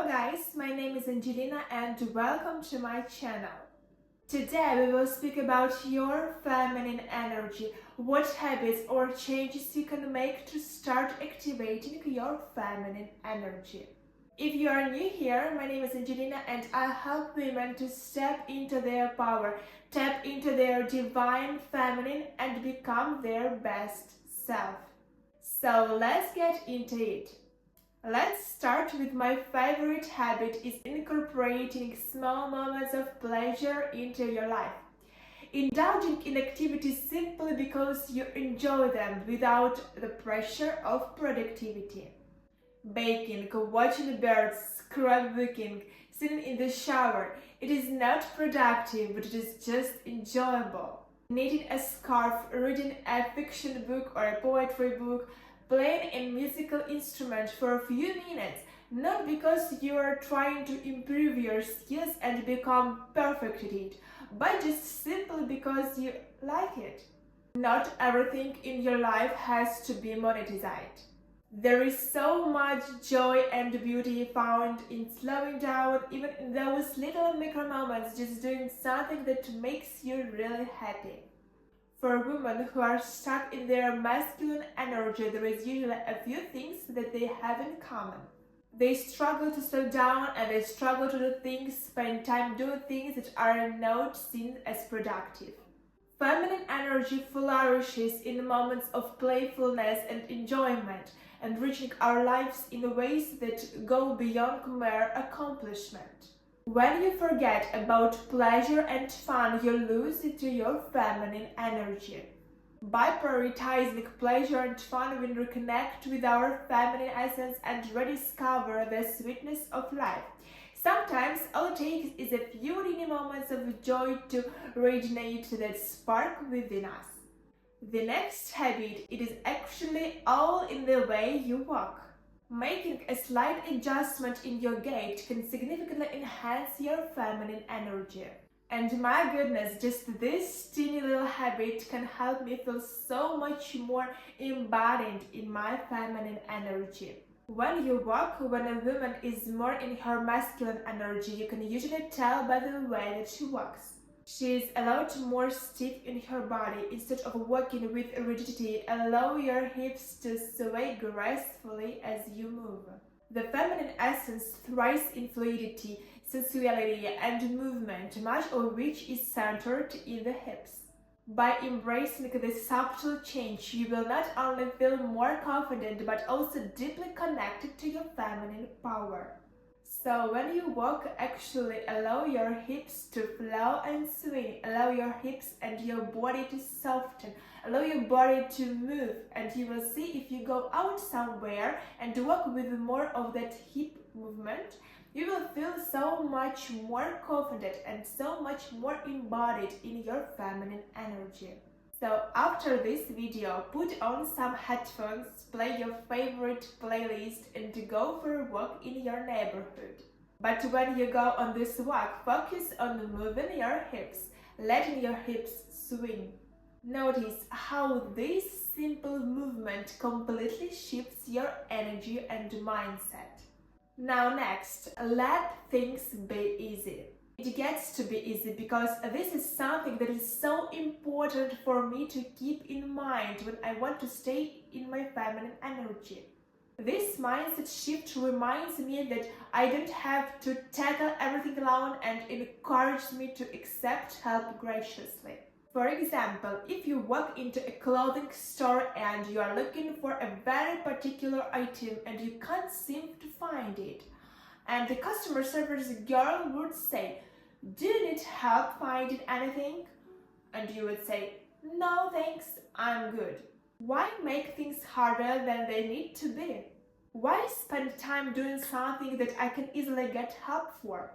guys, my name is Angelina and welcome to my channel. Today we will speak about your feminine energy, what habits or changes you can make to start activating your feminine energy. If you are new here, my name is Angelina and I help women to step into their power, tap into their divine feminine and become their best self. So let's get into it. Let's start with my favorite habit is incorporating small moments of pleasure into your life. Indulging in activities simply because you enjoy them without the pressure of productivity. Baking, watching birds, scrapbooking, sitting in the shower. It is not productive, but it is just enjoyable. Knitting a scarf, reading a fiction book or a poetry book, playing a musical instrument for a few minutes, not because you are trying to improve your skills and become perfect at it, but just simply because you like it. Not everything in your life has to be monetized. There is so much joy and beauty found in slowing down, even in those little micro moments, just doing something that makes you really happy. For women who are stuck in their masculine energy, there is usually a few things that they have in common. They struggle to slow down and they struggle to do things, spend time doing things that are not seen as productive. Feminine energy flourishes in moments of playfulness and enjoyment, enriching our lives in ways that go beyond mere accomplishment. When you forget about pleasure and fun, you lose to your feminine energy. By prioritizing pleasure and fun, we reconnect with our feminine essence and rediscover the sweetness of life. Sometimes all it takes is a few tiny moments of joy to reignite that spark within us. The next habit, it is actually all in the way you walk. Making a slight adjustment in your gait can significantly enhance your feminine energy. And my goodness, just this teeny little habit can help me feel so much more embodied in my feminine energy. When you walk, when a woman is more in her masculine energy, you can usually tell by the way that she walks. She is a lot more stiff in her body. Instead of walking with rigidity, allow your hips to sway gracefully as you move. The feminine essence thrives in fluidity, sensuality, and movement, much of which is centered in the hips. By embracing this subtle change, you will not only feel more confident but also deeply connected to your feminine power. So when you walk, actually allow your hips to flow and swing, allow your hips and your body to soften, allow your body to move, and you will see if you go out somewhere and walk with more of that hip movement, you will feel so much more confident and so much more embodied in your feminine energy. So after this video, put on some headphones, play your favorite playlist and go for a walk in your neighborhood. But when you go on this walk, focus on moving your hips, letting your hips swing. Notice how this simple movement completely shifts your energy and mindset. Now next, let things be easy. It gets to be easy because this is something that is so important for me to keep in mind when I want to stay in my feminine energy. This mindset shift reminds me that I don't have to tackle everything alone and encourages me to accept help graciously. For example, if you walk into a clothing store and you are looking for a very particular item and you can't seem to find it, and the customer service girl would say, "Do you need help finding anything?" And you would say, "No thanks, I'm good." Why make things harder than they need to be? Why spend time doing something that I can easily get help for?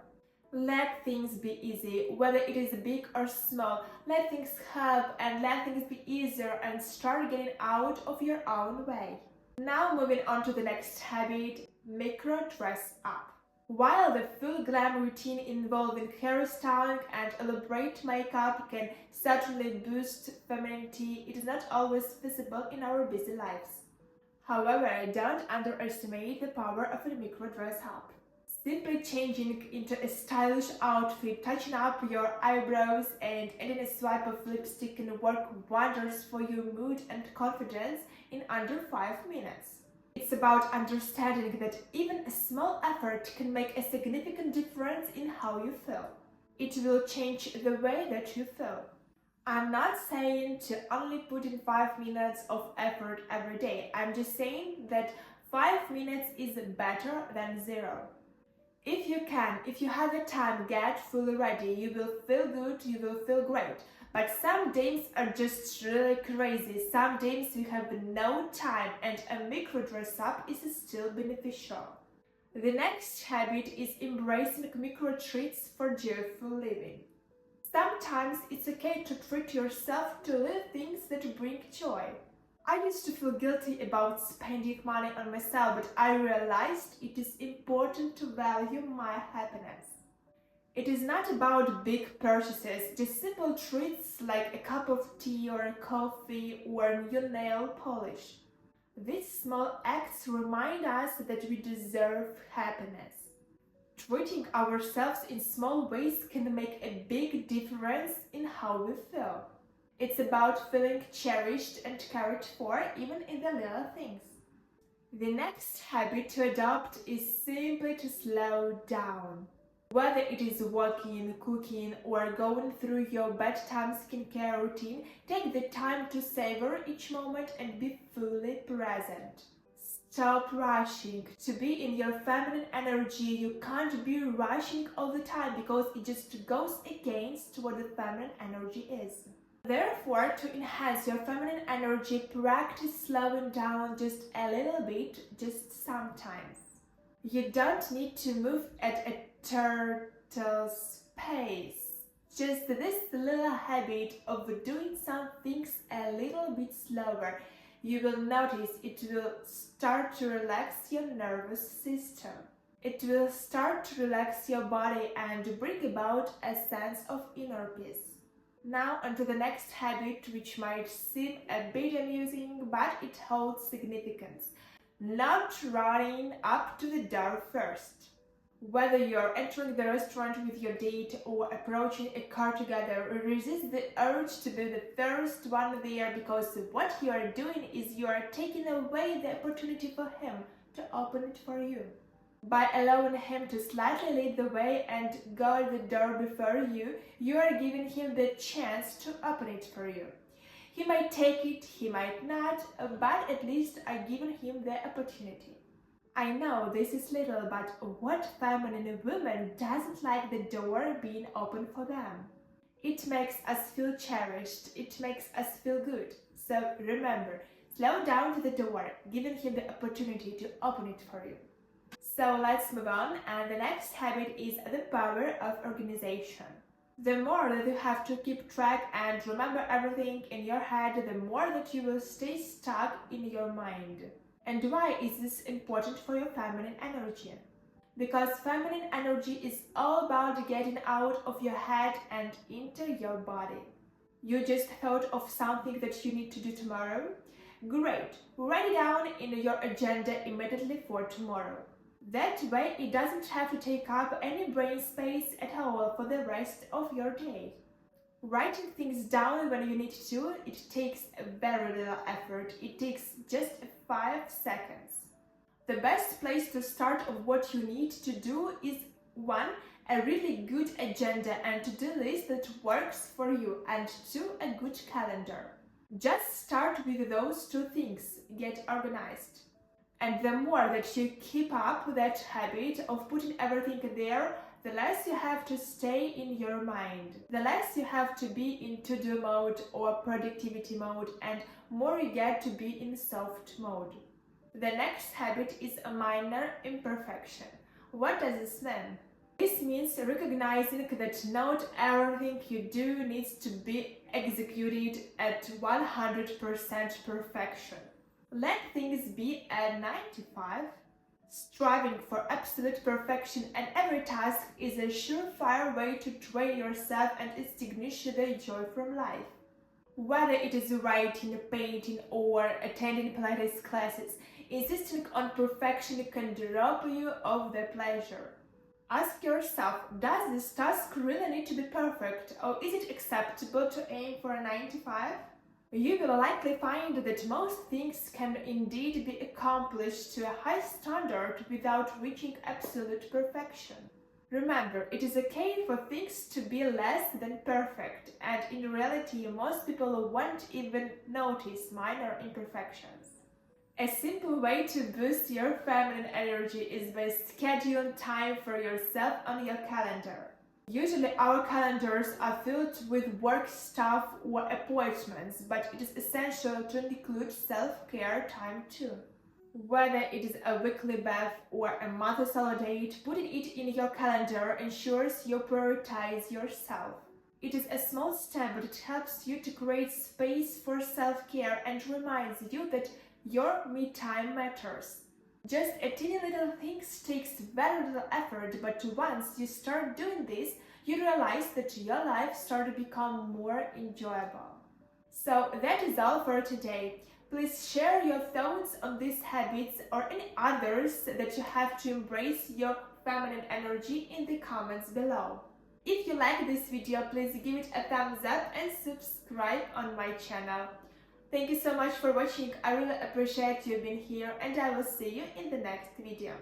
Let things be easy, whether it is big or small. Let things help and let things be easier and start getting out of your own way. Now moving on to the next habit, micro dress up. While the full glam routine involving hairstyling and elaborate makeup can certainly boost femininity, it is not always visible in our busy lives. However, don't underestimate the power of a micro dress up. Simply changing into a stylish outfit, touching up your eyebrows, and adding a swipe of lipstick can work wonders for your mood and confidence in under 5 minutes. It's about understanding that even a small effort can make a significant difference in how you feel. It will change the way that you feel. I'm not saying to only put in 5 minutes of effort every day. I'm just saying that 5 minutes is better than 0. If you can, if you have the time, get fully ready. You will feel good, you will feel great. But some days are just really crazy. Some days we have no time and a micro dress up is still beneficial. The next habit is embracing micro treats for joyful living. Sometimes it's okay to treat yourself to little things that bring joy. I used to feel guilty about spending money on myself, but I realized it is important to value my happiness. It is not about big purchases, just simple treats like a cup of tea or a coffee or new nail polish. These small acts remind us that we deserve happiness. Treating ourselves in small ways can make a big difference in how we feel. It's about feeling cherished and cared for even in the little things. The next habit to adopt is simply to slow down. Whether it is walking, cooking, or going through your bedtime skincare routine, take the time to savor each moment and be fully present. Stop rushing. To be in your feminine energy, you can't be rushing all the time because it just goes against what the feminine energy is. Therefore, to enhance your feminine energy, practice slowing down just a little bit, just sometimes. You don't need to move at a turtle's pace. Just this little habit of doing some things a little bit slower, you will notice it will start to relax your nervous system. It will start to relax your body and bring about a sense of inner peace. Now onto the next habit, which might seem a bit amusing, but it holds significance. Not running up to the door first. Whether you're entering the restaurant with your date or approaching a car together, resist the urge to be the first one there, because what you are doing is you are taking away the opportunity for him to open it for you. By allowing him to slightly lead the way and go at the door before you, you are giving him the chance to open it for you. He might take it, he might not, but at least are giving him the opportunity. I know this is little, but what feminine woman doesn't like the door being open for them? It makes us feel cherished, it makes us feel good. So remember, slow down to the door, giving him the opportunity to open it for you. So let's move on, and the next habit is the power of organization. The more that you have to keep track and remember everything in your head, the more that you will stay stuck in your mind. And why is this important for your feminine energy? Because feminine energy is all about getting out of your head and into your body. You just thought of something that you need to do tomorrow? Great! Write it down in your agenda immediately for tomorrow. That way it doesn't have to take up any brain space at all for the rest of your day. Writing things down when you need to, it takes very little effort. It takes just 5 seconds. The best place to start of what you need to do is 1. A really good agenda and to-do list that works for you, and 2. A good calendar. Just start with those 2 things. Get organized. And the more that you keep up with that habit of putting everything there, the less you have to stay in your mind. The less you have to be in to-do mode or productivity mode, and more you get to be in soft mode. The next habit is a minor imperfection. What does this mean? This means recognizing that not everything you do needs to be executed at 100% perfection. Let things be at 95. Striving for absolute perfection at every task is a surefire way to drain yourself and extinguish the joy from life. Whether it is writing, painting, or attending Pilates classes, insisting on perfection can rob you of the pleasure. Ask yourself, does this task really need to be perfect, or is it acceptable to aim for a 9 to 5? You will likely find that most things can indeed be accomplished to a high standard without reaching absolute perfection. Remember, it is okay for things to be less than perfect, and in reality, most people won't even notice minor imperfections. A simple way to boost your feminine energy is by scheduling time for yourself on your calendar. Usually our calendars are filled with work stuff or appointments, but it is essential to include self-care time too. Whether it is a weekly bath or a monthly solo date, putting it in your calendar ensures you prioritize yourself. It is a small step, but it helps you to create space for self-care and reminds you that your me time matters. Just a teeny little thing takes very little effort, but once you start doing this, you realize that your life starts to become more enjoyable. So that is all for today. Please share your thoughts on these habits or any others that you have to embrace your feminine energy in the comments below. If you like this video, please give it a thumbs up and subscribe on my channel. Thank you so much for watching. I really appreciate you being here, and I will see you in the next video.